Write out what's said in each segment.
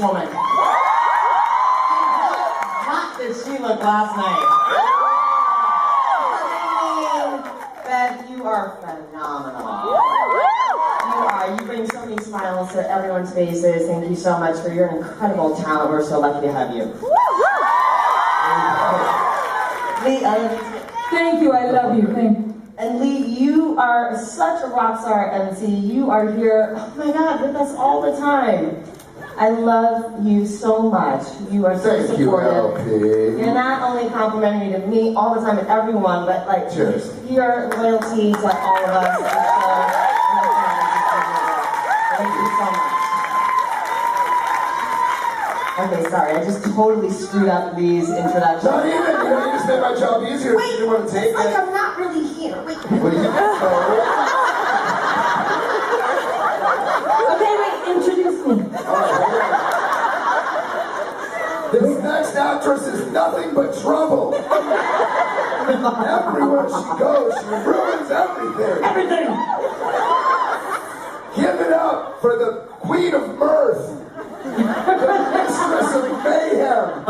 woman. What did she look last night? Beth, you are phenomenal. You bring so many smiles to everyone's faces. Thank you so much for your incredible talent. We're so lucky to have you. Lee, thank you, I love you, thank you. And Lee, you are such a rock star MC. You are here, oh my God, with us all the time. I love you so much. You are so supportive. Thank you, LP. You're not only complimentary to me all the time and everyone, but like cheers. Your loyalty to all of us. Thank you so much. Okay, sorry, I just totally screwed up Lee's introduction. Not even, you just made my job easier. Wait, you want to take it's like it. I'm not really here. Wait. Okay, wait, introduce me. This next actress is nothing but trouble. Everywhere she goes, she ruins everything. Everything. Give it up for the Queen of Mirth. The Mistress of Mayhem. I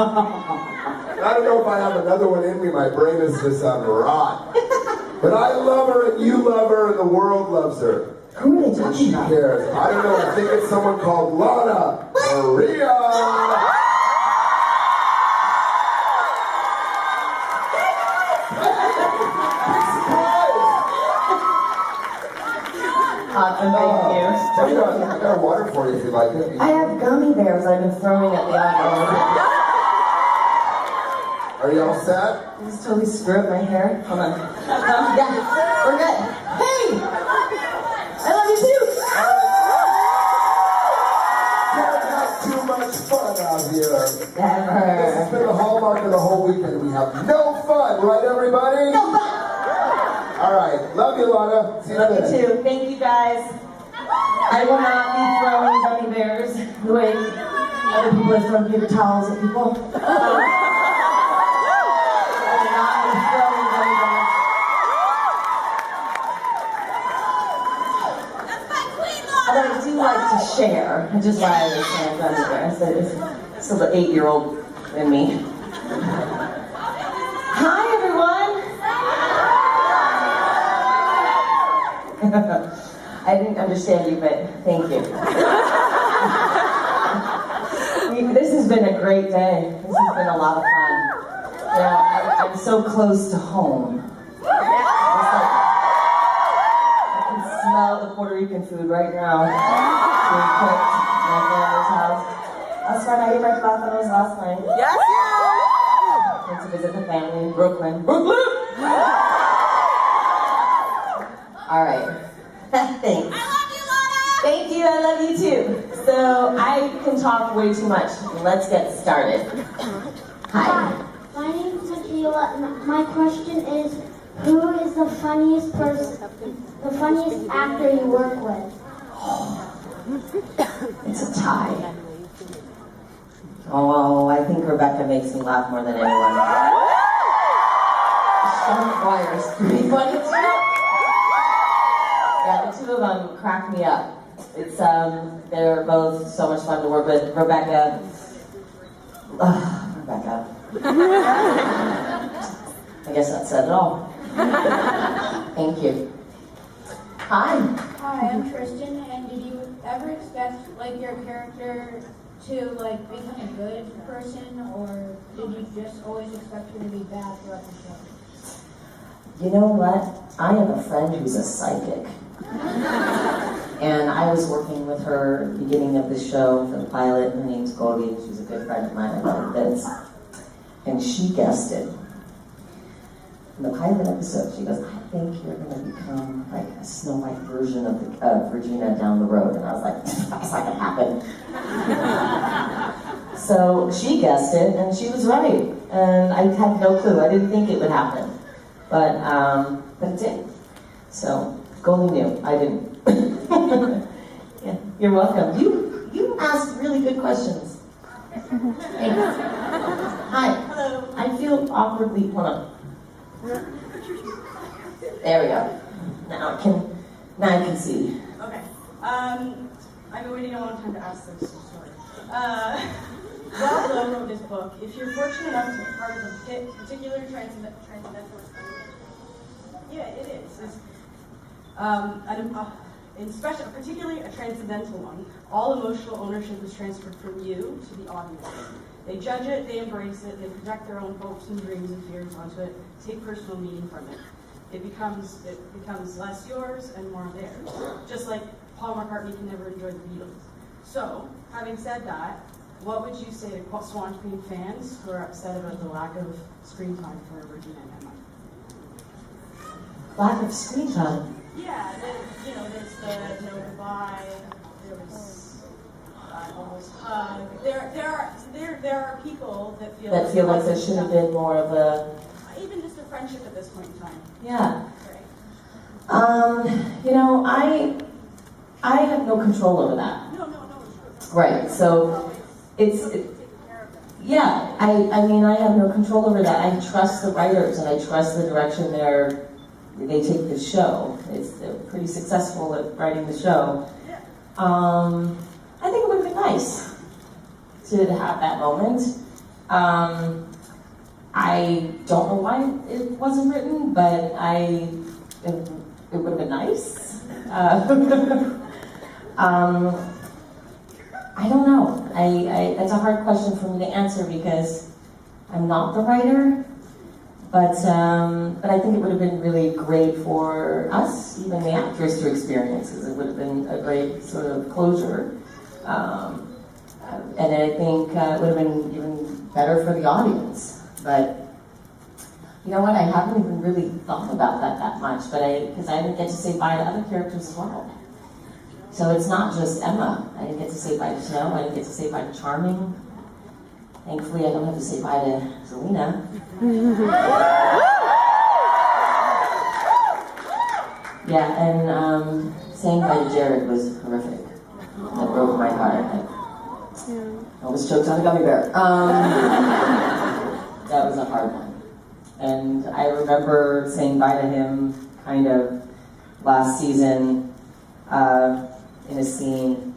don't know if I have another one in me. My brain is just on rot. But I love her and you love her and the world loves her. Who are they talking about? She cares. I don't know. I think it's someone called Lana Maria. Awesome, thank you. I got water for you if you like it. I have gummy bears I've been throwing at the audience. Are you all set? Just totally screw up my hair. Hold on. Yeah, we're good. Hey! I love you too! Can't have too much fun out here. Never. This has been the hallmark of the whole weekend. We have no fun, right everybody? No fun! Alright, love you, Lana. See you Love you then. too. Thank you guys. I will not be throwing gummy bears the way other people have thrown paper towels at people. I will not be throwing gummy bears. Although I do like to share, which is why I was saying gummy bears. It's still the 8-year-old in me. Hi, everyone. I didn't understand you, but thank you. This has been a great day. This has been a lot of fun. You know, I'm so close to home. I can smell the Puerto Rican food right now. Being cooked in my family's house. That's right, I ate my plátanos last night. Yes, Went to visit the family in Brooklyn. Brooklyn! All right. Thanks. I love you, Lana! Thank you, I love you too. So I can talk way too much. Let's get started. Hi. My name is Michaela. My question is, who is the funniest actor you work with? It's a tie. Oh, I think Rebecca makes me laugh more than anyone. Sean Myers, pretty funny too. Yeah, the two of them crack me up. It's they're both so much fun to work with. Rebecca. Rebecca. I guess that said it all. Thank you. Hi. Hi, I'm Tristan, and did you ever expect like your character to like become a good person, or did you just always expect her to be bad throughout the show? You know what? I have a friend who's a psychic. And I was working with her at the beginning of the show for the pilot. Her name's Goldie. She's a good friend of mine. I love her bits. And she guessed it. In the pilot episode, she goes, I think you're going to become like a Snow White version of Regina down the road. And I was like, that's not going to happen. So she guessed it, and she was right. And I had no clue. I didn't think it would happen. But it did. So Goldie knew. I didn't. Yeah, you're welcome. You asked really good questions. Thanks. Hi. Hello. I feel awkwardly. Hold on. There we go. Now I can see. Okay. I've been waiting a long time to ask this story. Rob Lowe wrote this book. If you're fortunate enough to be part of a particular transcendentalist, yeah, it is. Particularly a transcendental one, all emotional ownership is transferred from you to the audience. They judge it, they embrace it, they project their own hopes and dreams and fears onto it, take personal meaning from it. It becomes less yours and more theirs. Just like Paul McCartney can never enjoy the Beatles. So, having said that, what would you say to Swan Queen fans who are upset about the lack of screen time for Regina and Emma? Lack of screen time. Yeah, there's the no goodbye, there was almost hug. There are people that feel like there should have been more of a, even just a friendship at this point in time. yeah. Right. I have no control over that. No. Right, so yeah, I mean, I have no control over that. I trust the writers and I trust the direction they take the show. They're pretty successful at writing the show. I think it would have been nice to have that moment. I don't know why it wasn't written, but it would have been nice. I don't know. That's a hard question for me to answer because I'm not the writer. But I think it would have been really great for us, even the actors, to experience, because it would have been a great sort of closure. And I think it would have been even better for the audience. But you know what? I haven't even really thought about that much. Because I didn't get to say bye to other characters as well. So it's not just Emma. I didn't get to say bye to Snow. I didn't get to say bye to Charming. Thankfully, I don't have to say bye to Zelina. Yeah, and saying bye to Jared was horrific. That broke my heart. I almost choked on a gummy bear. That was a hard one. And I remember saying bye to him kind of last season in a scene.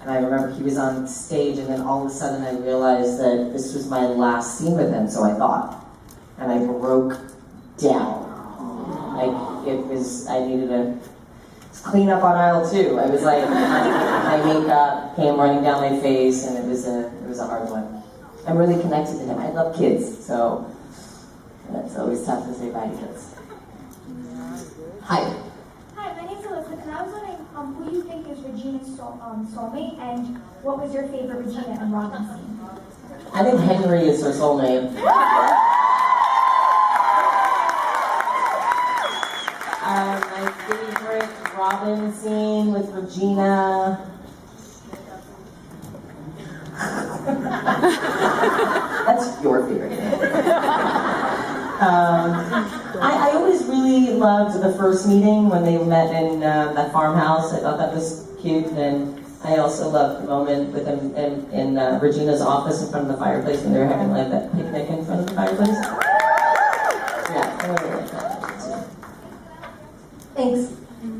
And I remember he was on stage, and then all of a sudden I realized that this was my last scene with him, so I thought. And I broke down. I needed to clean up on aisle 2. I was like, my makeup came running down my face, and it was a hard one. I'm really connected to him. I love kids, so it's always tough to say bye to kids. Hi. Hi, my name's Elizabeth, and I was wondering who you think is Regina's soulmate, and what was your favorite Regina and Robin scene? I think Henry is her soulmate. My favorite Robin scene with Regina. That's your favorite. I always really loved the first meeting when they met in that farmhouse. I thought that was cute, and I also loved the moment with them in Regina's office in front of the fireplace when they were having like that picnic in front of the fireplace. Yeah, I really like that too. Thanks.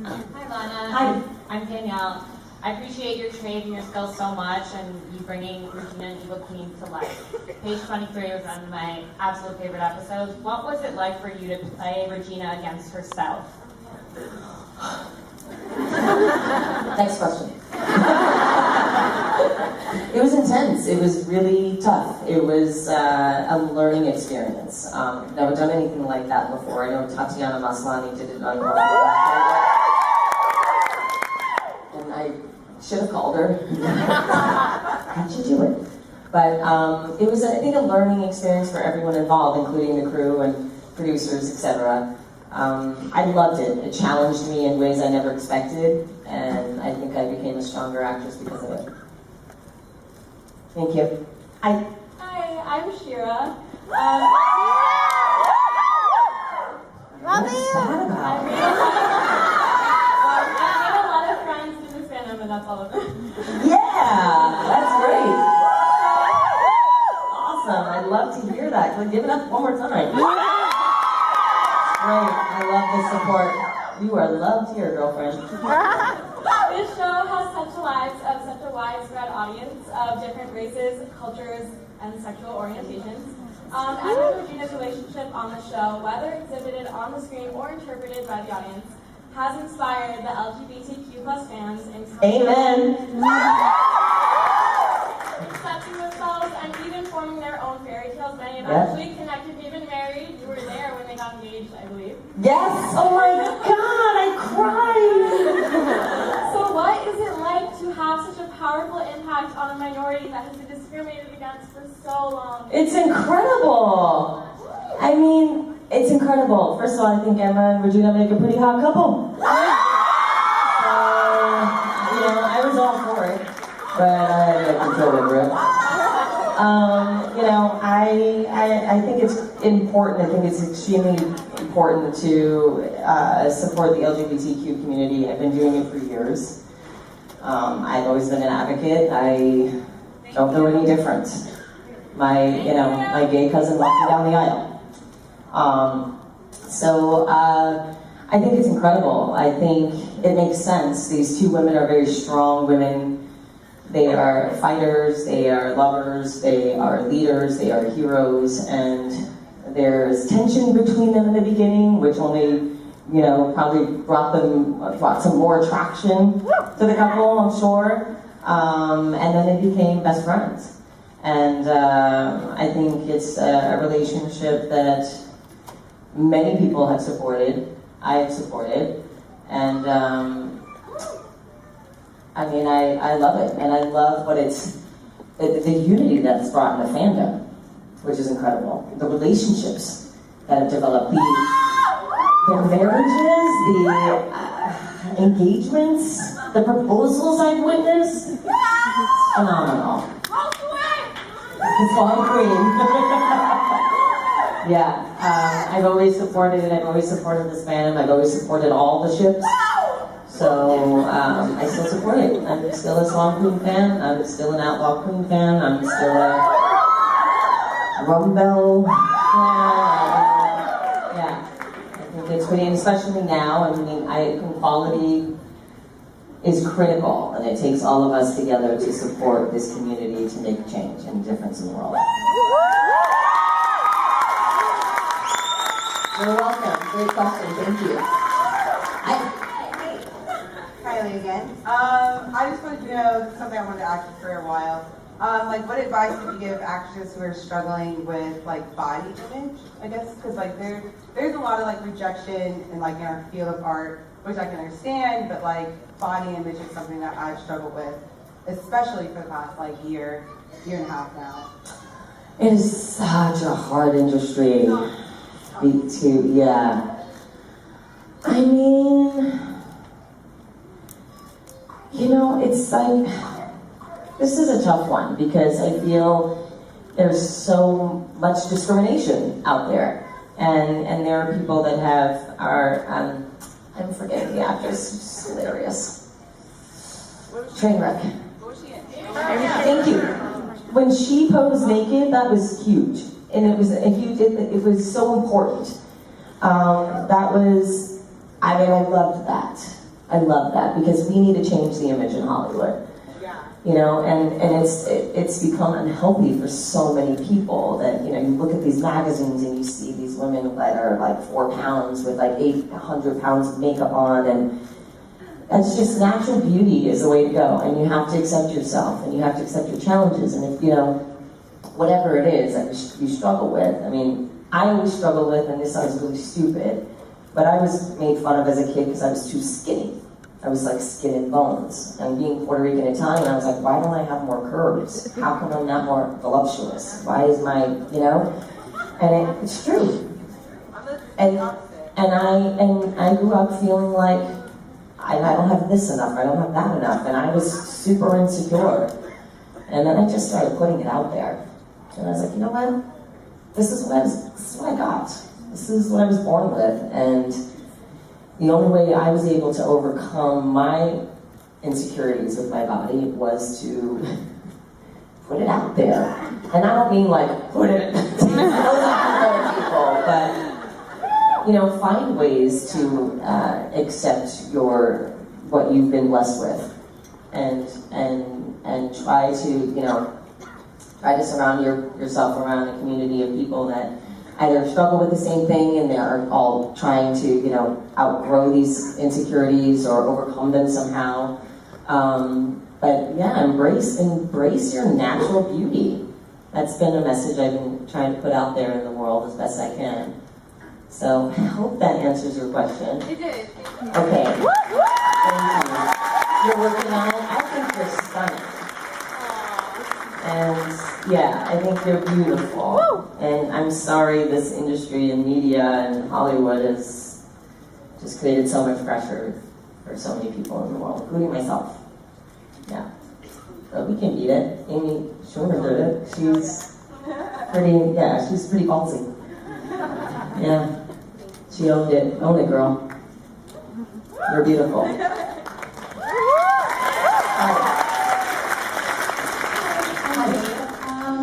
Hi, Lana. Hi. I'm Danielle. I appreciate your trade and your skills so much, and you bringing Regina and Evil Queen to life. Page 23 was one of my absolute favorite episodes. What was it like for you to play Regina against herself? Next question. It was intense. It was really tough. It was a learning experience. Never done anything like that before. I know Tatiana Maslany did it on North and I should have called her. How'd you do it? But it was, I think, a learning experience for everyone involved, including the crew and producers, etc. I loved it. It challenged me in ways I never expected, and I think I became a stronger actress because of it. Thank you. Hi. Hi, I'm Shira. What's that about? I made a lot of friends in this fandom, and that's all of them. Yeah, that's great. Awesome. I'd love to hear that. Can we give it up one more time? Great. I love the support. You are loved here, girlfriend. This show has touched the lives of such a widespread audience of different races, cultures, and sexual orientations. Edna and Regina's relationship on the show, whether exhibited on the screen or interpreted by the audience, has inspired the LGBTQ plus fans in Amen. accepting themselves and even forming their own fairy tales. Many have Yep. actually connected, even married. You were there when they got engaged, I believe. Yes. Oh my God, I cried. So what is it like to have such a powerful impact on a minority that has been discriminated against for so long? It's incredible. I mean, it's incredible. First of all, I think Emma and Regina make a pretty hot couple. So, I was all for it, but I had no control over it. I think it's important. I think it's extremely important to support the LGBTQ community. I've been doing it for years. I've always been an advocate. I don't know any different. My gay cousin walked me down the aisle. I think it's incredible. I think it makes sense. These two women are very strong women. They are fighters, they are lovers, they are leaders, they are heroes, and there's tension between them in the beginning, which only, probably brought some more attraction to the couple, I'm sure. And then they became best friends. And I think it's a relationship that many people have supported. I have supported. And I love it. And I love what the unity that's brought in the fandom, which is incredible. The relationships that have developed, the marriages, the engagements, the proposals I've witnessed. Phenomenal. It's all green. Yeah, I've always supported it. I've always supported this fandom. I've always supported all the ships. So I still support it. I'm still a Swan Queen fan. I'm still an Outlaw Queen fan. I'm still a Rumbell fan. Yeah, I think it's pretty, and especially now. I think quality is critical, and it takes all of us together to support this community to make change and difference in the world. You're welcome. Great question. Thank you. Kylie again. I just wanted to know something I wanted to ask you for a while. What advice would you give actors who are struggling with body image? I guess because there's a lot of rejection in our field of art, which I can understand, but body image is something that I've struggled with, especially for the past year and a half now. It is such a hard industry. Yeah. I mean, it's this is a tough one because I feel there's so much discrimination out there, and there are people that I'm forgetting the actress, she's hilarious. Trainwreck. Thank you. When she posed naked, that was huge. And it was it was so important. I loved that. I love that because we need to change the image in Hollywood. And it's become unhealthy for so many people that, you look at these magazines and you see these women that are 4 pounds with 800 pounds of makeup on, and that's just natural beauty is the way to go. And you have to accept yourself and you have to accept your challenges. And if, whatever it is that you struggle with. I mean, I always struggle with, and this sounds really stupid, but I was made fun of as a kid because I was too skinny. I was skin and bones. And being Puerto Rican Italian, I was why don't I have more curves? How come I'm not more voluptuous? Why is my, And it's true. And I grew up feeling I don't have this enough, I don't have that enough, and I was super insecure. And then I just started putting it out there. And I was you know what? This is what I got. This is what I was born with. And the only way I was able to overcome my insecurities with my body was to put it out there. And I don't mean put it to other people, but find ways to accept your what you've been blessed with, and try to try to surround yourself around a community of people that either struggle with the same thing and they're all trying to outgrow these insecurities or overcome them somehow. But yeah, embrace your natural beauty. That's been a message I've been trying to put out there in the world as best I can. So I hope that answers your question. It did. Okay. Thank you. You're working on it. I think you're stunning. And yeah, I think you're beautiful. And I'm sorry this industry and media and Hollywood has just created so much pressure for so many people in the world, including myself. Yeah. But we can beat it. Amy Schumer did it. She's pretty ballsy. Yeah. She owned it. Own it, girl. You're beautiful.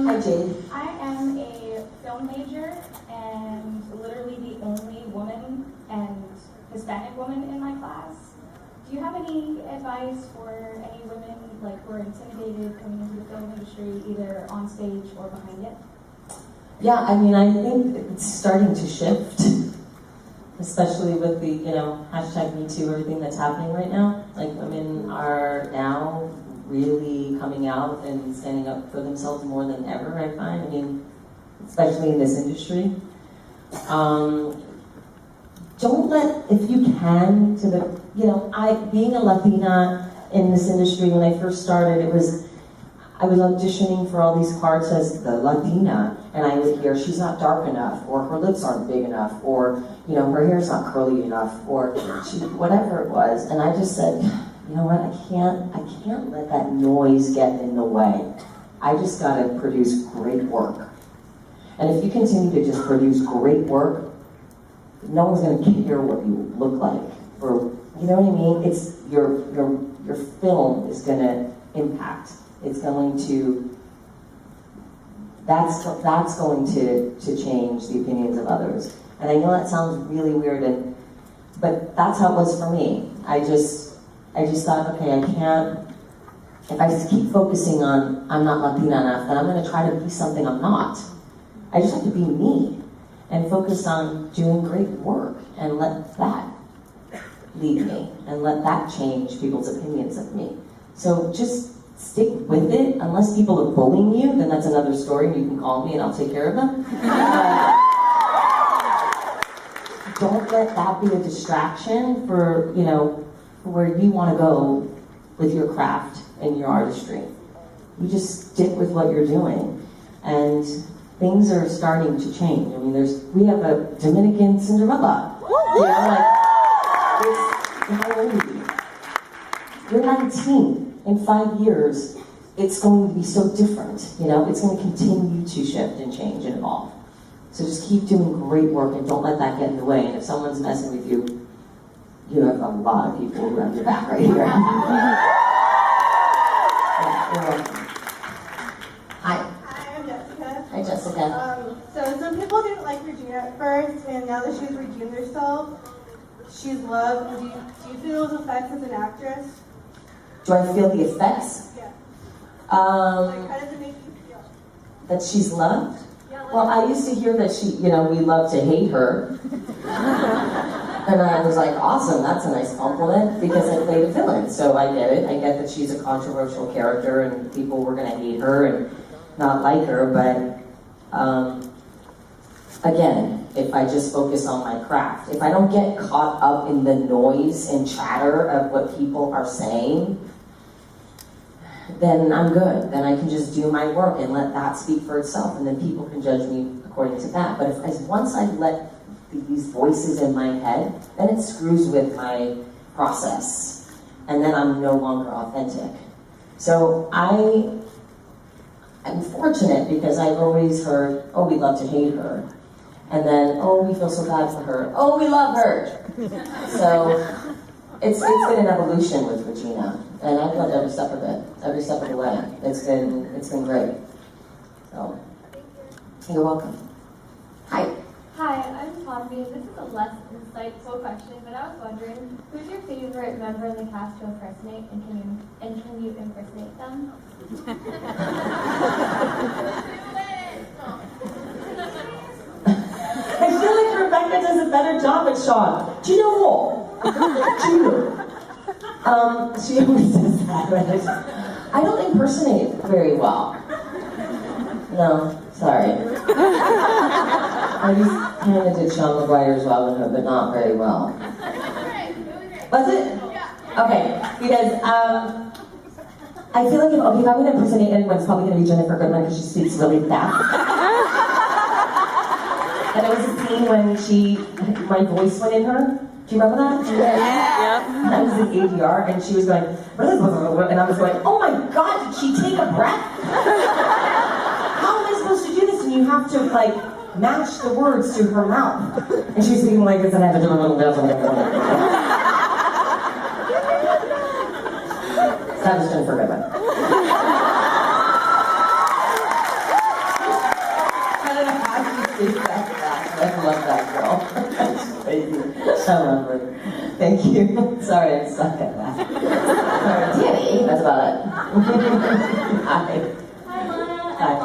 Hi, Jade. I am a film major and literally the only woman and Hispanic woman in my class. Do you have any advice for any women who are intimidated coming into the film industry, either on stage or behind it? Yeah, I mean, I think it's starting to shift, especially with the, hashtag #MeToo, everything that's happening right now. Like, women are now really coming out and standing up for themselves more than ever, I find. I mean, especially in this industry. Don't let, if you can, being a Latina in this industry, when I first started, I was auditioning for all these parts as the Latina, and I would hear, she's not dark enough, or her lips aren't big enough, or, her hair's not curly enough, or whatever it was, and I just said, you know what, I can't let that noise get in the way. I just gotta produce great work. And if you continue to just produce great work, no one's gonna care what you look like, or, you know what I mean? It's, your film is gonna impact. It's going to, that's going to change the opinions of others. And I know that sounds really weird, but that's how it was for me. I just thought, okay, I can't, if I just keep focusing on I'm not Latina enough, then I'm gonna try to be something I'm not. I just have to be me and focus on doing great work and let that lead me and let that change people's opinions of me. So just stick with it. Unless people are bullying you, then that's another story and you can call me and I'll take care of them. Don't let that be a distraction for, where you want to go with your craft and your artistry. You just stick with what you're doing. And things are starting to change. I mean, we have a Dominican Cinderella. How old are you? You're 19. In 5 years, it's going to be so different. It's going to continue to shift and change and evolve. So just keep doing great work and don't let that get in the way. And if someone's messing with you, you have a lot of people who have your back right here. Hi. Hi, I'm Jessica. Hi, Jessica. So some people didn't like Regina at first, and now that she's redeemed herself, she's loved. Do you feel those effects as an actress? Do I feel the effects? Yeah. How does it make you feel? That she's loved? Well, I used to hear that we love to hate her. And I was like, awesome, that's a nice compliment, because I played a villain, so I get it. I get that she's a controversial character and people were gonna hate her and not like her, but again, if I just focus on my craft, if I don't get caught up in the noise and chatter of what people are saying, then I'm good. Then I can just do my work and let that speak for itself, and then people can judge me according to that. But once I let these voices in my head, then it screws with my process, and then I'm no longer authentic. So I'm fortunate because I've always heard, oh, we love to hate her. And then, oh, we feel so bad for her. Oh, we love her. So it's been an evolution with Regina. And I've loved every step of it, every step of the way. It's been great. So, you're welcome. Hi. Hi, Hi, I'm Tommy. This is a less insightful question, but I was wondering, who's your favorite member in the cast to impersonate, and can you impersonate them? I feel like Rebecca does a better job at Sean. Do you know what? She always says that, right? I don't impersonate very well. No, sorry. I just kind of did Sean McGuire's Robin Hood, but not very well. Was it? Okay, because I feel like if I'm going to impersonate anyone, it's probably going to be Jennifer Goodman because she speaks really fast. And there was a scene when my voice went in her. Do you remember that? Yeah. I was in ADR and she was going, and I was going, oh my God, did she take a breath? How am I supposed to do this? And you have to like match the words to her mouth. And she was speaking like this and I had to do a little bit. That was Jennifer Goodman. I love that girl. That's crazy. I love her. Thank you. Sorry, I suck at that. Tammy, that's about it. Hi. Hi, Lana. Hi. I'm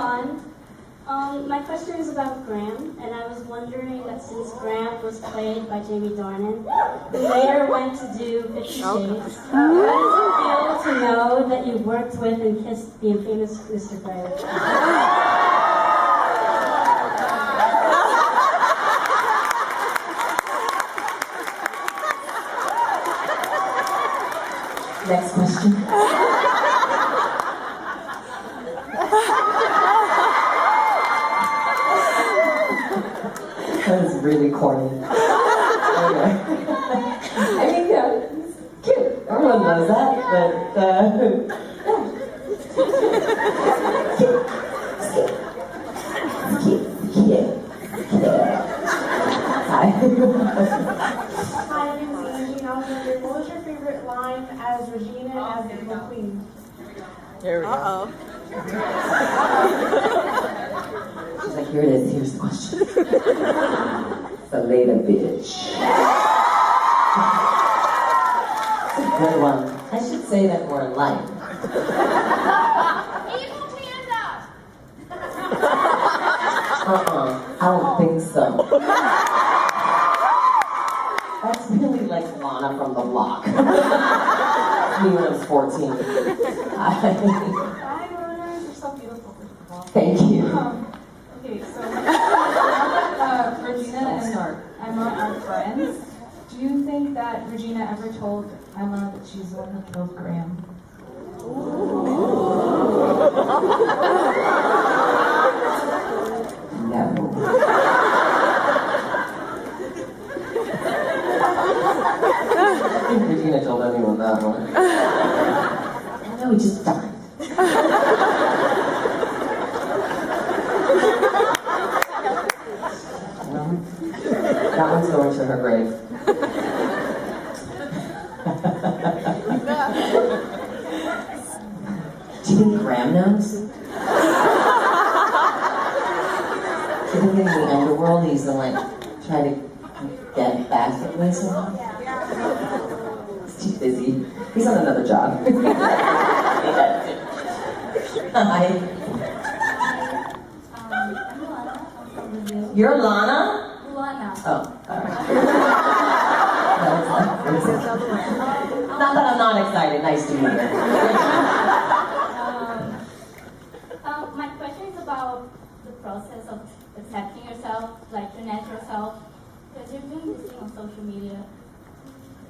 Lon. My question is about Graham, and I was wondering that since Graham was played by Jamie Dornan, who later went to do 50 Shades, how does it feel to know that you worked with and kissed the infamous Mr. Graham? Next question. That was really corny. Anyway. I mean, yeah, it's cute. Everyone knows that, but it's cute. Hi. Hi, my name is Angie, and I was wondering, what was your favorite line as Regina as the Evil Queen? There we go. She's like, here it is, here's the question. The later bitch. It's a good one. I should say that more in life. I don't think so. That's really like Lana from The Block. Me when I was 14. Hi, Lana. You're so beautiful. Thank you. Okay, so Regina and Emma are friends. Do you think that Regina ever told Emma that she's the one who killed Graham? No. I think Regina told anyone that one. No, he just died. That one's going to her grave. Do you think Graham knows? Do you think in the underworld he's the like trying to get back at me somehow? He's too busy. He's on another job. Hi. You're Lana? Lana. Oh, alright. Not that I'm not excited. Nice to meet you. My question is about the process of accepting yourself, like your natural self, because you're doing this thing on social media.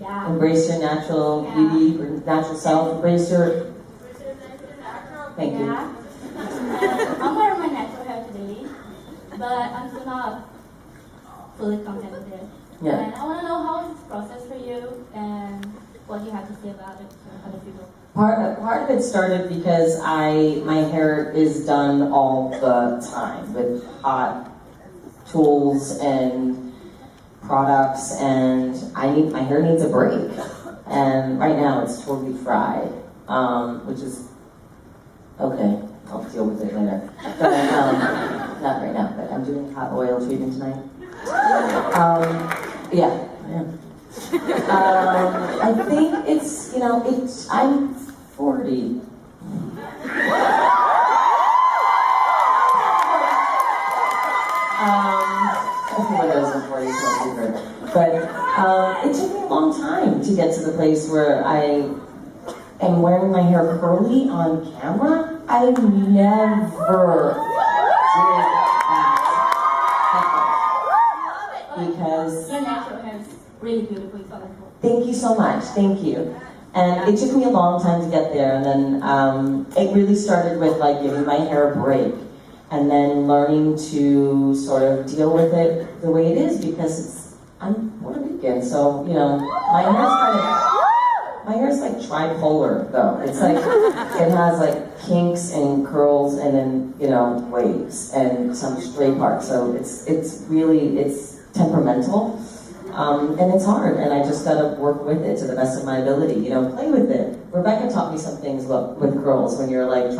Yeah. Embrace your natural beauty, your natural self. Embrace your... Thank you. Yeah. I'm wearing my natural hair today, but I'm still not fully content with it. Yeah. And I want to know how is this process for you and what you have to say about it to other people. Part of it started because my hair is done all the time with hot tools and products, and my hair needs a break. And right now it's totally fried, which is okay. I'll deal with it later. But not right now. But I'm doing hot oil treatment tonight. Yeah. I think it's, I'm 40. Everyone knows I'm 40, it's no secret. But it took me a long time to get to the place where I am wearing my hair curly on camera. I never did that. Because your natural hair is really beautifully colorful. thank you so much, thank you. And it took me a long time to get there, and then it really started with like giving my hair a break, and then learning to sort of deal with it the way it is, because I'm Puerto Rican, so my hair's like tripolar though. It's like it has like kinks and curls, and then waves and some straight parts. So it's temperamental. And it's hard, and I just gotta work with it to the best of my ability, play with it. Rebecca taught me some things with curls, when you're like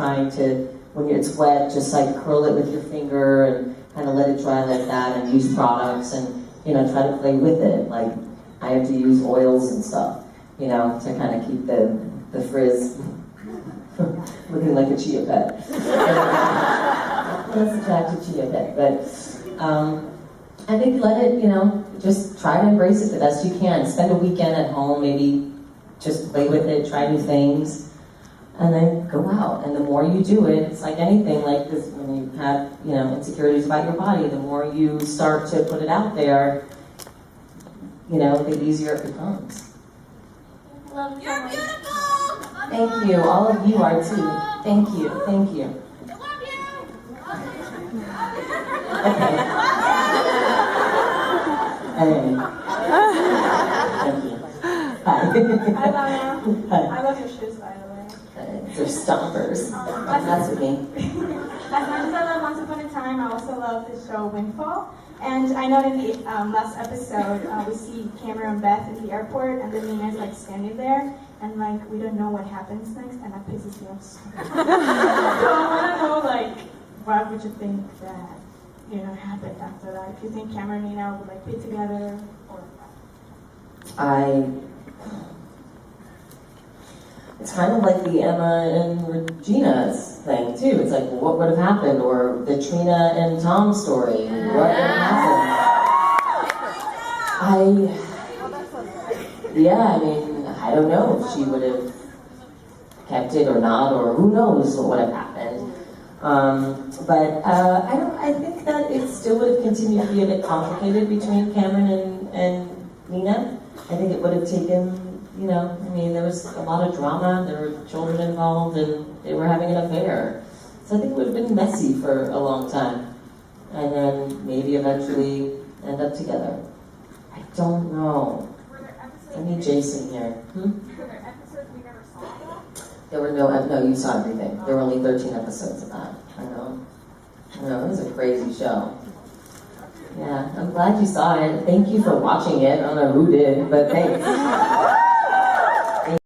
when it's wet, just like curl it with your finger and kind of let it dry like that, and use products and, try to play with it. Like, I have to use oils and stuff, to kind of keep the frizz looking like a chia pet. That's attractive chia pet, but, I think let it, just try to embrace it the best you can. Spend a weekend at home, maybe just play with it, try new things, and then go out. And the more you do it, it's like anything, like this, when you have, insecurities about your body, the more you start to put it out there, the easier it becomes. Love you. You're beautiful! Thank you. All of you are too. Thank you. Thank you. I love you! Okay. Anyway. Thank you. Hi. Hi, Lana. Hi. I love your shoes, by the way. They're stompers. That's with me. As much as I love Once Upon a Time, I also love the show Windfall. And I know in the last episode, we see Cameron and Beth in the airport, and then Nina's like standing there, and like we don't know what happens next, and that pisses me off so much. So I want to know, like, what would you think that happened after that? If you think Cameron and Nina would like be together, or it's kind of like the Emma and Regina's thing too. It's like, what would have happened, or the Trina and Tom story? What would have happened? I don't know if she would have kept it or not, or who knows what would have happened. But I think that it still would have continued to be a bit complicated between Cameron and Nina. I think it would have taken, there was a lot of drama, there were children involved, and they were having an affair. So I think it would have been messy for a long time. And then maybe eventually end up together. I don't know. I need Jason here. Were there episodes we never saw? There were no, you saw everything. There were only 13 episodes of that. I know, it was a crazy show. Yeah, I'm glad you saw it. Thank you for watching it. I don't know who did, but thanks.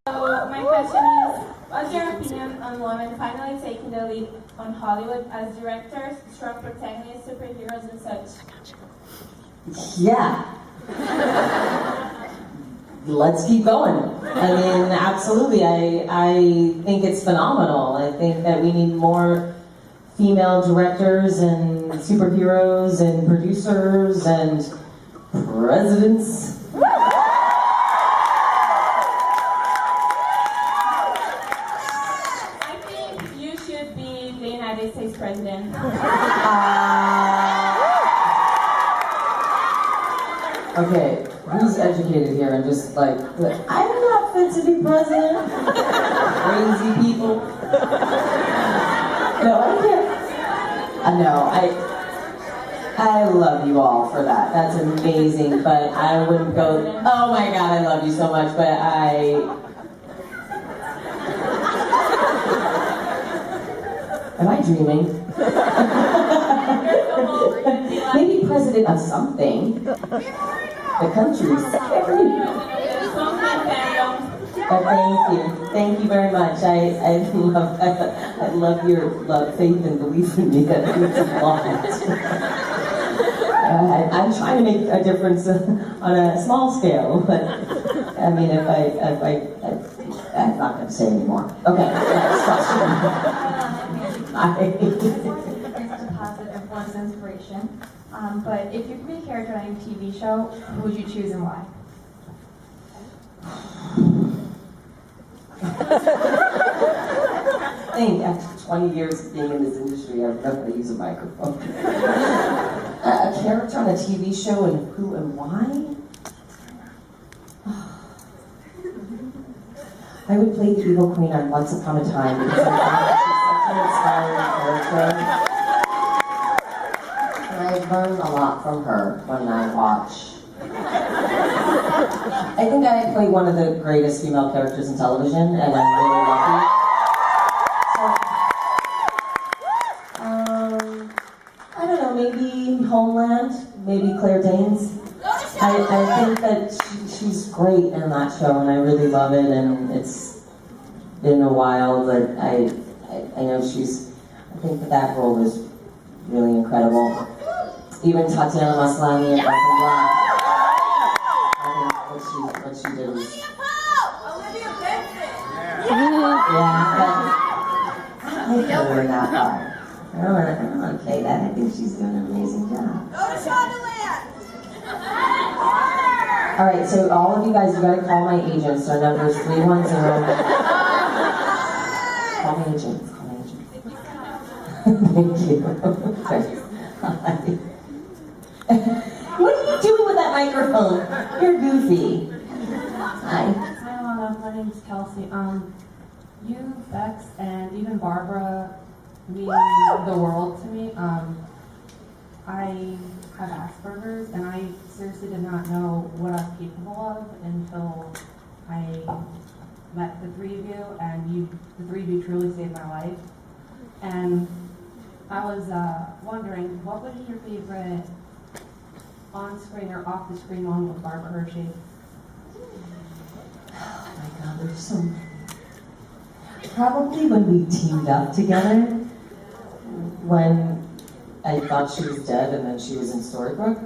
So my question is, what's your opinion on women finally taking the lead on Hollywood as directors, strong protagonists, superheroes, and such? Yeah. Let's keep going. I mean, absolutely. I think it's phenomenal. I think that we need more female directors and superheroes and producers and presidents. I think you should be the United States president. Okay, who's educated here and just like, I'm not fit to be president. Crazy people. No, I can't. No, I love you all for that. That's amazing, but I wouldn't go, oh my God, I love you so much, but am I dreaming? Maybe president of something. The country's scary. But thank you very much. I love your faith and belief in me. That means a lot. I I'm trying to make a difference on a small scale, but I mean, I'm not going to say anymore. Okay, next question. It's a positive influence and inspiration. But if you could be a character on a TV show, who would you choose and why? I think after 20 years of being in this industry, I've never to use a microphone. A character on a TV show and who and why? I would play the evil queen on Once Upon a Time because I thought she's such an inspiring character. And I've learned a lot from her when I watch. I think I play one of the greatest female characters in television, and I'm really lucky. I don't know, maybe Homeland, maybe Claire Danes. I think that she's great in that show, and I really love it, and it's been a while, but I know I think that role is really incredible. Even Tatiana Maslany and Michael Black. What she did was... Olivia Benson! Yeah, but I don't like her that part. I don't want to play that. I think she's doing an amazing job. Go to Shondaland! All right, so all of you guys, you got to call my agents. Our number is 310. Call my agents. Call my agents. Thank you. What are you doing with that microphone? You're goofy. Hi. Hi, Alana. My name's Kelsey. You, Bex, and even Barbara mean the world to me. I have Asperger's, and I seriously did not know what I was capable of until I met the three of you, and the three of you truly saved my life. And I was wondering, what would be your favorite on-screen or off-the-screen one with Barbara Hershey? Oh my God, there's so many. Probably when we teamed up together, when I thought she was dead and then she was in Storybrooke.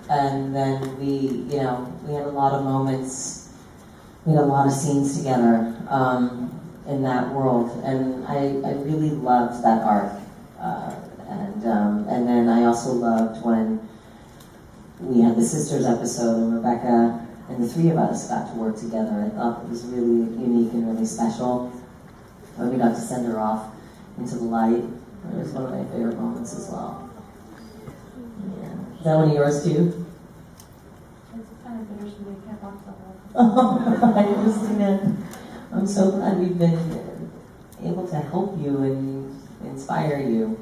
And then we had a lot of moments, we had a lot of scenes together in that world. And I really loved that arc. And then I also loved when we had the Sisters episode and Rebecca and the three of us got to work together. I thought it was really unique and really special. When we got to send her off into the light, it was one of my favorite moments as well. Yeah. Is that one of yours too? It's kind of bittersweet. I can't watch the whole. Oh, I understand. I'm so glad we've been able to help you and inspire you.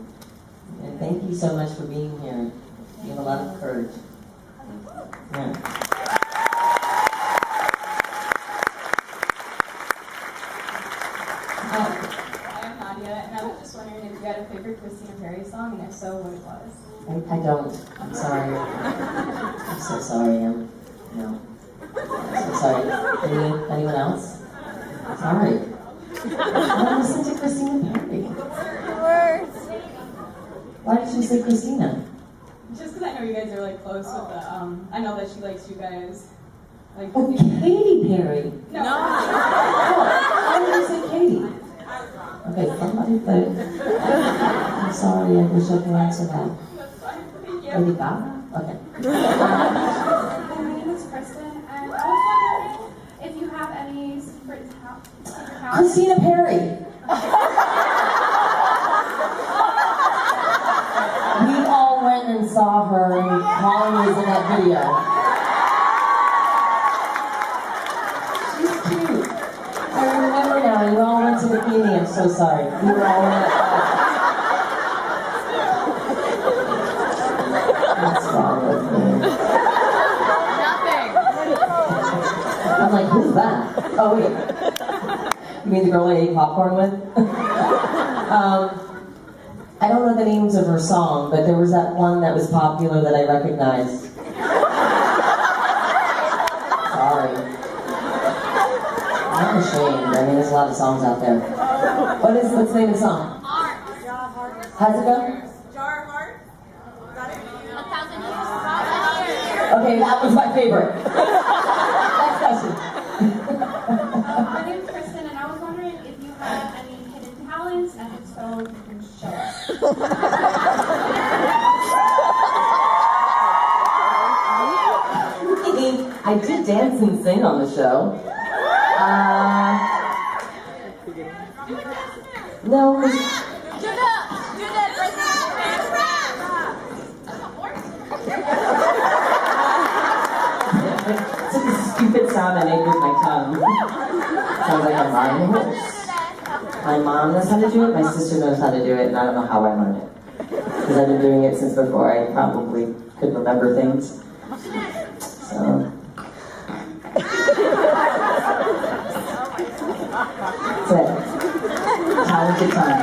And thank you so much for being here. You have a lot of courage. Yeah. I'm Nadia, and I was just wondering if you had a favorite Christina Perri song, and if so, what it was. I don't. I'm sorry. I'm so sorry. No. I'm so sorry. Anyone else? Sorry. I don't listen to Christina Perri. Why did you say Christina? Just because I know you guys are like close with the, I know that she likes you guys. Like, oh, Katy Perry. No. Oh, why did you say Katy? Okay, somebody said. I'm sorry, I wish I could answer that. Lady Gaga? Okay. My name is Kristen, and I was wondering if you have any secret talent. Christina Perri. We all went and saw her, and Colin was in that video. She's cute. I remember now, you all went to the bikini, I'm so sorry. We were all in that. What's wrong with me? Nothing. I'm like, who's that? Oh, wait. You mean the girl I ate popcorn with? I don't know the names of her song, but there was that one that was popular that I recognized. Sorry. I'm not ashamed. I mean, there's a lot of songs out there. What's the name of the song? How's it go? Jar of Heart. Got it? Okay, that was my favorite. Next question. My name is Kristen, and I was wondering if you had any hidden talents, and if so, you can show us. I did dance and sing on the show. No, it's like a stupid sound I make with my tongue. Sounds like I'm riding a horse. My mom knows how to do it, my sister knows how to do it, and I don't know how I learned it. Because I've been doing it since before I probably could remember things. So. That's it. Talented time.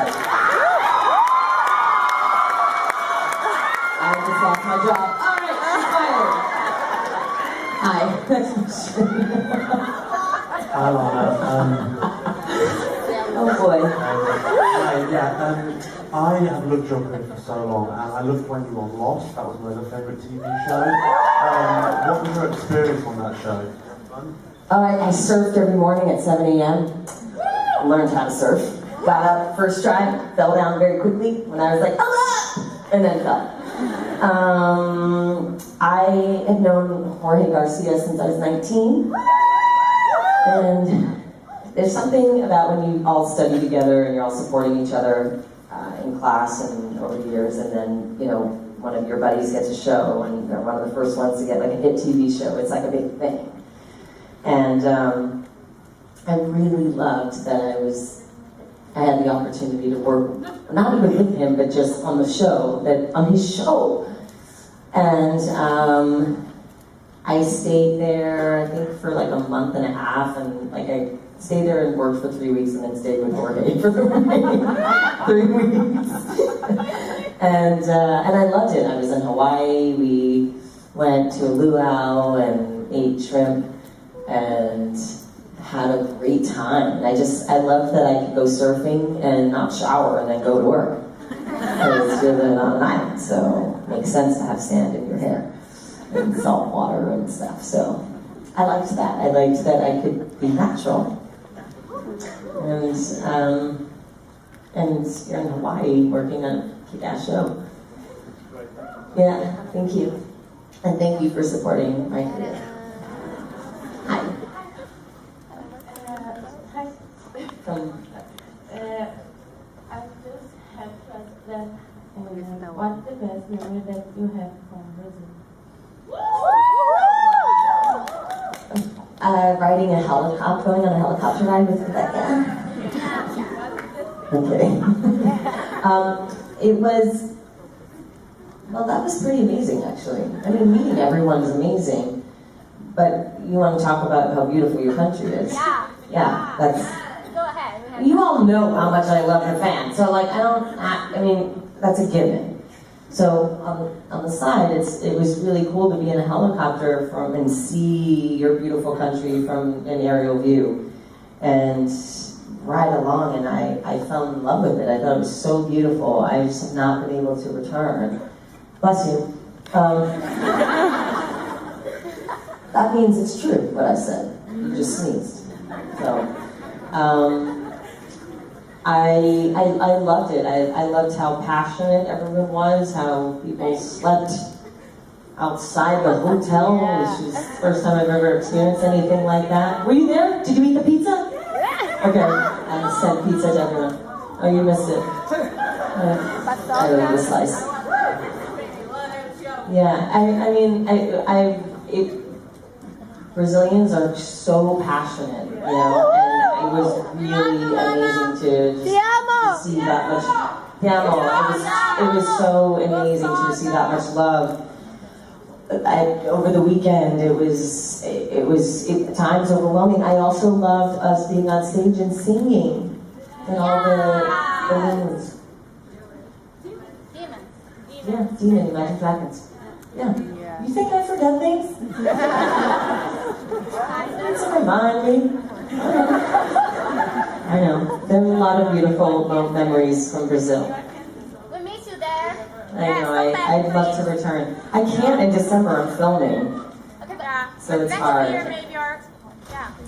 I just lost my job. Alright, she's fired. Hi. Hi, Lana. Oh boy. Hi, yeah. I have loved your career for so long, and I loved when you were on Lost. That was my other favourite TV show. What was your experience on that show? I surfed every morning at 7 a.m. Learned how to surf. Got up first try, fell down very quickly when I was like, ah! And then fell. I have known Jorge Garcia since I was 19. And there's something about when you all study together and you're all supporting each other in class and over the years, and then, you know, one of your buddies gets a show and they're one of the first ones to get like a hit TV show. It's like a big thing. And I really loved that I had the opportunity to work, not even with him, but just on the show, on his show. And I stayed there, I think, for like a month and a half, and like I stayed there and worked for 3 weeks and then stayed with Jorge for the remaining 3 weeks. And I loved it. I was in Hawaii, we went to a luau and ate shrimp and had a great time. And I loved that I could go surfing and not shower and then go to work. Because you're living on an island, so it makes sense to have sand in your hair and salt water and stuff. So I liked that. I liked that I could be natural. And you're in Hawaii working on a kick-ass show. Yeah, thank you. And thank you for supporting my career. Hi. Hi. From I just have to ask that what's the best memory that you have from Brazil? Riding a helicopter, going on a helicopter ride with Rebecca. Okay. It was, well, that was pretty amazing, actually. I mean, meeting everyone is amazing, but you want to talk about how beautiful your country is. Yeah, that's... Go ahead. You all know how much I love the fans, so like, I mean, that's a given. So on the side, it was really cool to be in a helicopter and see your beautiful country from an aerial view and ride along, and I fell in love with it. I thought it was so beautiful. I just have not been able to return. Bless you. That means it's true, what I said. You just sneezed. So, I loved it. I loved how passionate everyone was, how people slept outside the hotel, which was the first time I've ever experienced anything like that. Were you there? Did you eat the pizza? Okay, I sent pizza to everyone. Oh, you missed it. I really need a slice. Yeah, I mean, Brazilians are so passionate, you know, and it was really amazing to see that much. It was so amazing to see that much love. Over the weekend, it was at times overwhelming. I also loved us being on stage and singing, and all the balloons. Yeah, Demon, Imagine Dragons. Yeah. You think I forget things? It's remind me. I know. There are a lot of beautiful memories from Brazil. We miss you there. I know, I'd love to return. I can't in December, I'm filming. So it's hard.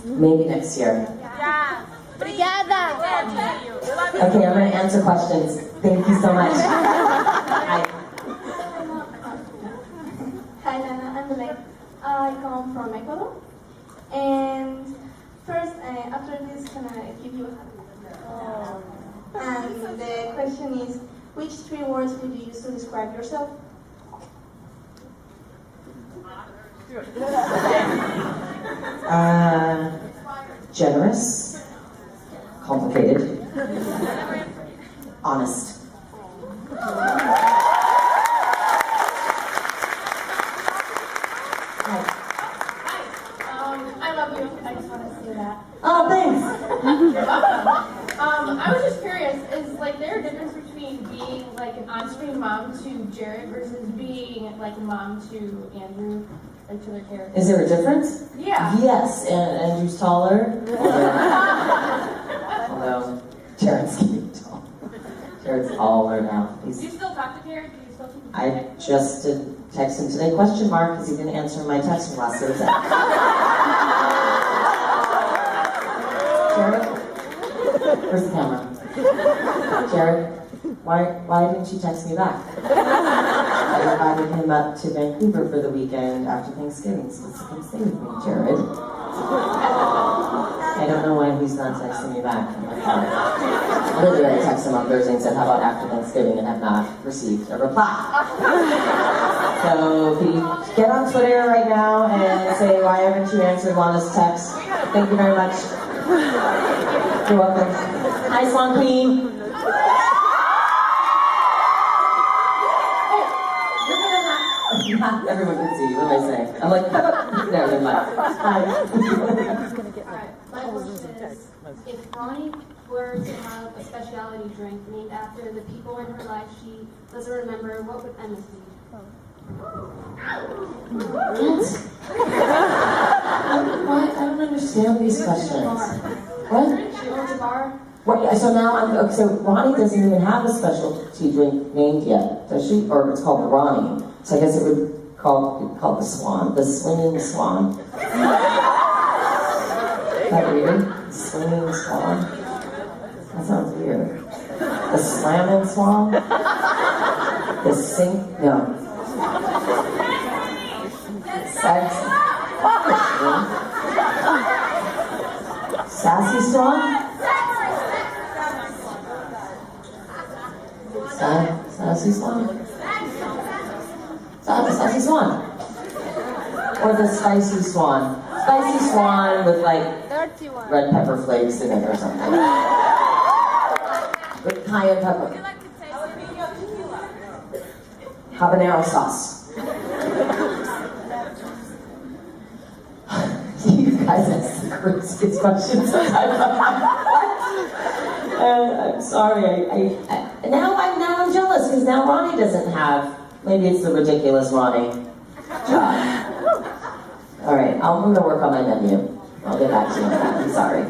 Maybe next year. Obrigada. Okay, I'm going to answer questions. Thank you so much. Hi. Hi, Lana. I'm Belén. I come from Ecuador. And first, after this, can I give you a hug? And the question is, which 3 words would you use to describe yourself? Generous, complicated, honest. I love you. I just want to say that. Oh, thanks. You're welcome. I was just curious, is like there a difference between being like an on-screen mom to Jared versus being like a mom to Andrew, like to their characters? Is there a difference? Yeah. Yes, and Andrew's taller. Although Jared's getting tall. Jared's taller now. Do you still talk to Jared? Do you still keep in I contact? just did text him today, question mark, because he didn't answer my text from last Thursday. Jared? Where's the camera? Jared, why didn't you text me back? I invited him up to Vancouver for the weekend after Thanksgiving, so let's come stay with me, Jared. I don't know why he's not texting me back. Literally, I texted him on Thursday and said, how about after Thanksgiving, and have not received a reply. So, can you get on Twitter right now and say, why haven't you answered Lana's text? Thank you very much. You're welcome. Hi, Swan Queen. Everyone can see you. What am I saying? I'm like, no, never mind. Hi. My question is, if Ronnie were to have a specialty drink named after the people in her life she doesn't remember, what would Emma's be? What? I don't understand these questions. What? She owns a bar. What? Yeah, so now so Ronnie doesn't even have a specialty drink named yet, does she? Or it's called Ronnie. So I guess it would be called the Swan, the Swinging Swan. Is that weird? Swinging Swan? That sounds weird. The Slamming Swan? The Sink? No. Sex? Sassy Swan? Sassy Swan? Sassy Swan. Or the Spicy Swan. Spicy Swan with like red pepper flakes in it or something. With cayenne pepper. Habanero sauce. You guys ask the craziest questions sometimes. I'm sorry. Now I'm jealous because now Ronnie doesn't have. Maybe it's the ridiculous Ronnie job. All right, I'm going to work on my menu. I'll get back to you on that. I'm sorry.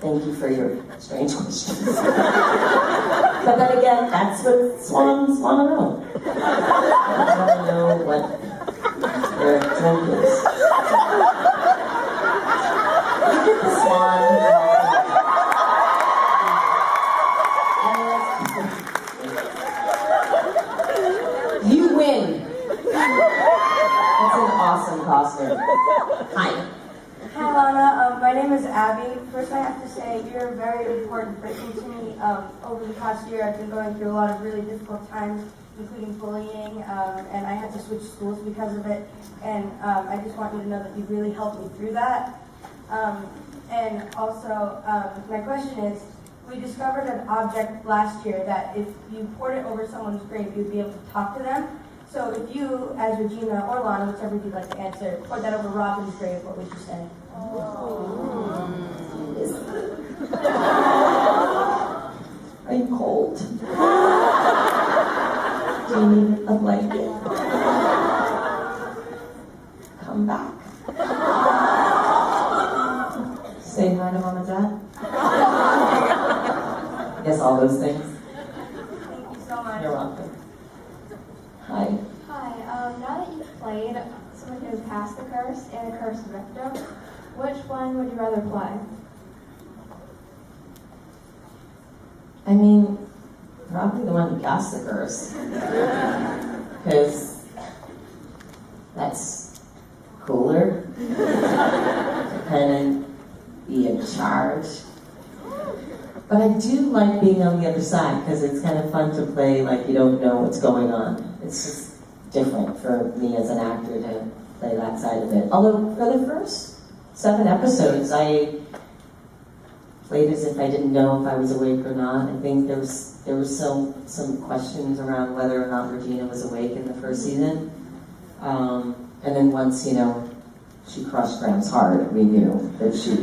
Thank you for your strange questions. But then again, that's what swans want to know. They want to know what their drink is. Look at the swan. You win. That's an awesome costume. Hi. Hi, Lana. My name is Abby. First, I have to say you're a very important person to me. Over the past year, I've been going through a lot of really difficult times, including bullying, and I had to switch schools because of it. And I just want you to know that you really helped me through that. And also, my question is, we discovered an object last year that if you poured it over someone's grave, you'd be able to talk to them. So if you, as Regina or Lana, whichever you'd like to answer, poured that over Robin's grave, what would you say? Are you cold? Do you need a blanket? Come back. Say hi to Mom and Dad. Yes, all those things. Thank you so much. You're welcome. curse and a cursed victim. Which one would you rather play? I mean, probably the one who casts the curse. Because that's cooler. To kind of be in charge. But I do like being on the other side because it's kind of fun to play like you don't know what's going on. It's just different for me as an actor to play that side of it. Although for the first 7 episodes, I played as if I didn't know if I was awake or not. I think there was some questions around whether or not Regina was awake in the first season. And then once, she crushed Graham's heart, we knew that she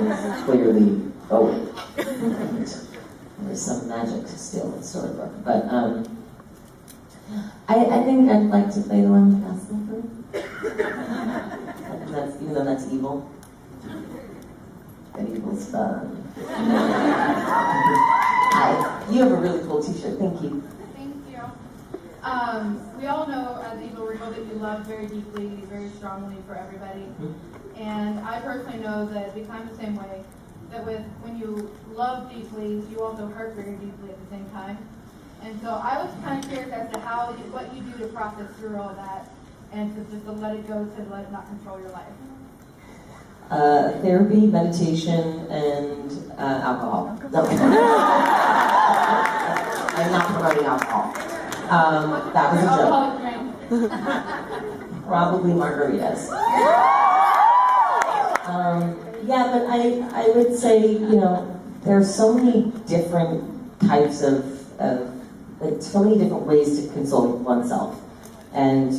was clearly awake. There's some magic still in the storybook. But I think I'd like to play the one who casts the curse. Even though that's evil. But evil's fun. Hi. You have a really cool t-shirt. Thank you. Thank you. We all know as Eva Rico that you love very deeply, very strongly for everybody. And I personally know that we kind of the same way. That when you love deeply, you also hurt very deeply at the same time. And so I was kind of curious as to what you do to process through all that and to let it go, to let it not control your life. Therapy, meditation, and alcohol. No. I'm not promoting alcohol. That was a joke. Probably margaritas. Yeah, but I would say, there's so many different types of so many different ways to console oneself. And,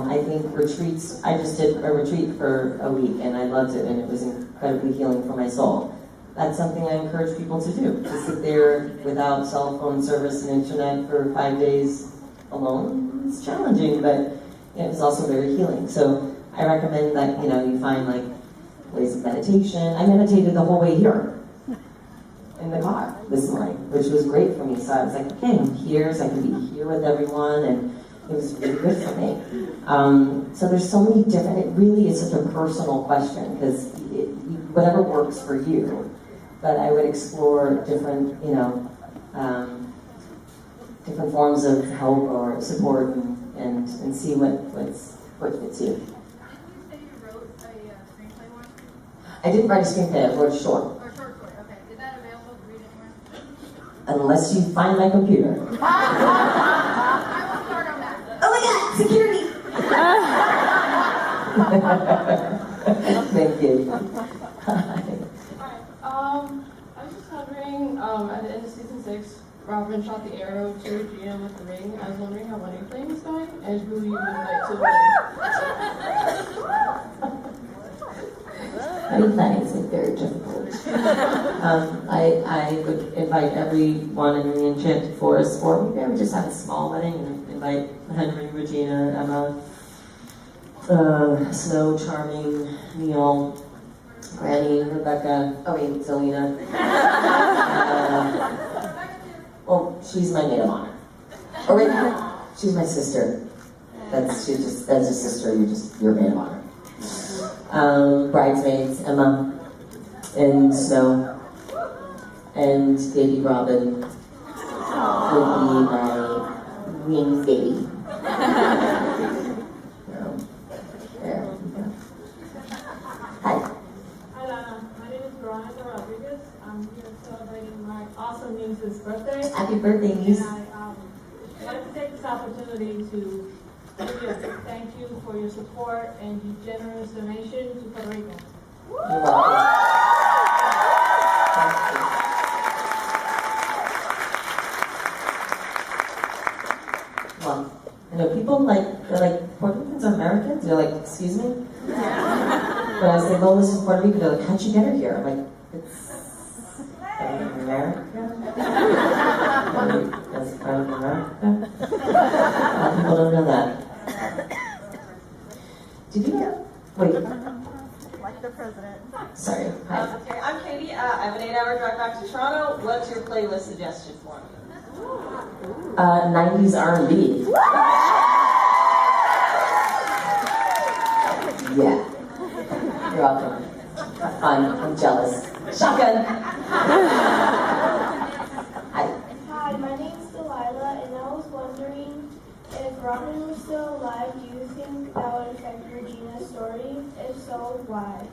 I think retreats, I just did a retreat for a week and I loved it and it was incredibly healing for my soul. That's something I encourage people to do, to sit there without cell phone service and internet for 5 days alone. It's challenging, but it was also very healing. So I recommend that, you find ways of meditation. I meditated the whole way here in the car this morning, which was great for me. So I was like, okay, I'm here, so I can be here with everyone, and it was really good for me. So there's so many different, it really is such a personal question, because whatever works for you, but I would explore different, different forms of help or support and see what fits you. I didn't write a screenplay, I wrote a short. Or short story, okay. Is that available to read anywhere? Unless you find my computer. I will start on that. Oh my god, security! Thank you. I was just wondering, at the end of season 6, Robin shot the arrow to Regina with the ring. I was wondering how wedding planning was going and who you would invite to the wedding. Wedding planning is very difficult. I would invite everyone in the enchanted forest, or maybe I would just have a small wedding and invite Henry, Regina, Emma, Snow, Charming, Neil, Granny, Rebecca, Zelina. Well, she's my maid of honor. Or wait, she's my sister. That's your sister. You're maid of honor. Bridesmaids, Emma, and Snow, and baby Robin would be my wings baby. There. Hi. Hi Lana, my name is Veronica Rodriguez. I'm here celebrating my awesome niece's birthday. Happy birthday, niece. And I'd like to take this opportunity to give you a big thank you for your support and your generous donation to Puerto Rico. You're welcome. Well, people they're like, Puerto Ricans are Americans? They're like, excuse me? But I say, well, this is Puerto Rico. They're like, how'd you get her here? I'm like, it's America? That's part of America? A lot of people don't know that. Did you know? Wait. Like the president. Sorry. Hi. Okay, I'm Katie. I have an 8-hour drive back to Toronto. What's your playlist suggestion for me? 90s R&B. Yeah. You're welcome. Have fun. I'm jealous. Shotgun! Hi. Hi, my name's Delilah, and I was wondering if Robin was still alive, do you think that would affect Regina's story? If so, why?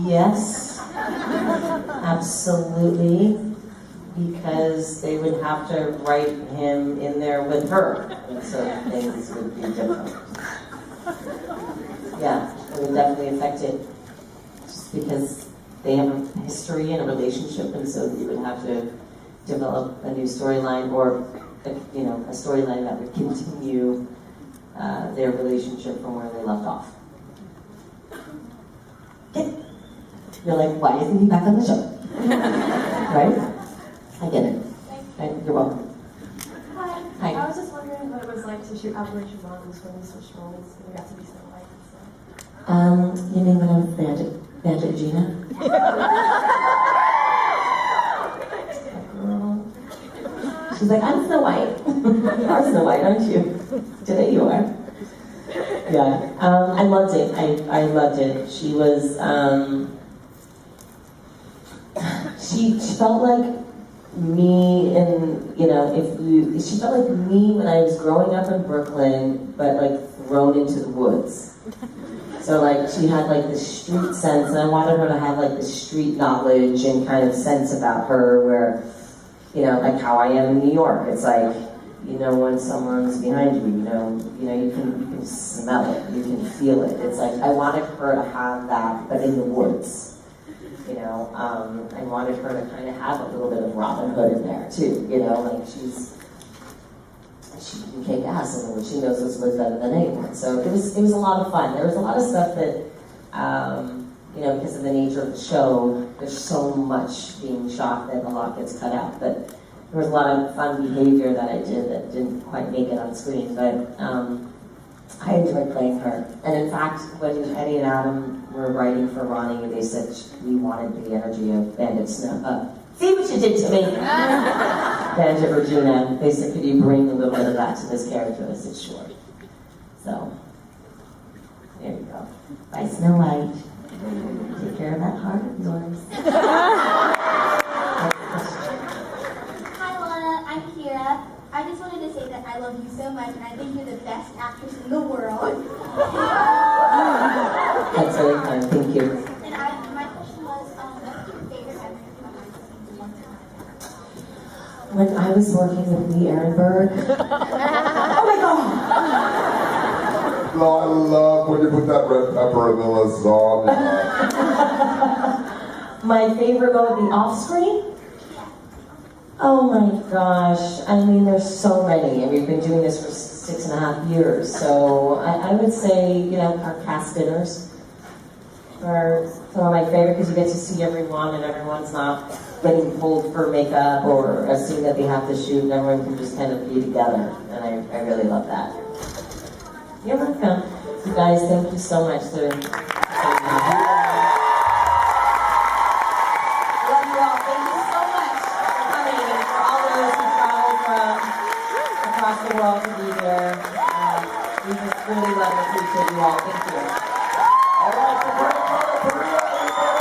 Yes. Absolutely. Because they would have to write him in there with her. And so things would be different. Yeah, it would definitely affect it. Just because they have a history and a relationship, and so you would have to develop a new storyline, or a storyline that would continue their relationship from where they left off. You're like, why isn't he back on the show? Right? I get it. Right? You're welcome. Hi. Hi. I was just wondering what it was like to shoot Operation Mongoose when you switched roles and you got to be Snow White and stuff. You mean when I was Bandit Gina? She's like, I'm Snow White. You are Snow White, aren't you? Today you are. Yeah. I loved it. I loved it. She was, she felt like me she felt like me when I was growing up in Brooklyn, but like thrown into the woods. So like she had like this street sense, and I wanted her to have like this street knowledge and kind of sense about her where, like how I am in New York. It's like, when someone's behind you, you can smell it, you can feel it. It's like I wanted her to have that, but in the woods. I wanted her to kind of have a little bit of Robin Hood in there too. Like she can kick ass, and she knows what's lived better than anyone. So it was a lot of fun. There was a lot of stuff that, because of the nature of the show, there's so much being shot that a lot gets cut out. But there was a lot of fun behavior that I did that didn't quite make it on screen. But I enjoyed playing her. And in fact, when Eddie and Adam were writing for Ronnie, they said we wanted the energy of Bandit Snow. See what you did to me? Bandit Regina. They said, could you bring a little bit of that to this character? I said, sure. So, there you go. Bye, Snow White. Take care of that heart of yours. Hi, Lana. I'm Kira. I just wanted to say that I love you so much, and I think you're the best actress in the world. That's very kind. Thank you. And my question was, what's your favorite memory from behind the scenes one time? When I was working with Lee Ehrenberg. Oh my God! No, I love when you put that red pepper in the lasagna. My favorite one would be Offspring. Oh my gosh, I mean there's so many, and we've been doing this for 6.5 years, so I would say, our cast dinners are some of my favorite, because you get to see everyone, and everyone's not getting pulled for makeup or a scene that they have to shoot, and everyone can just kind of be together, and I really love that. You're welcome. You guys, thank you so much for the world to be here. We just really love and appreciate you all. Thank you.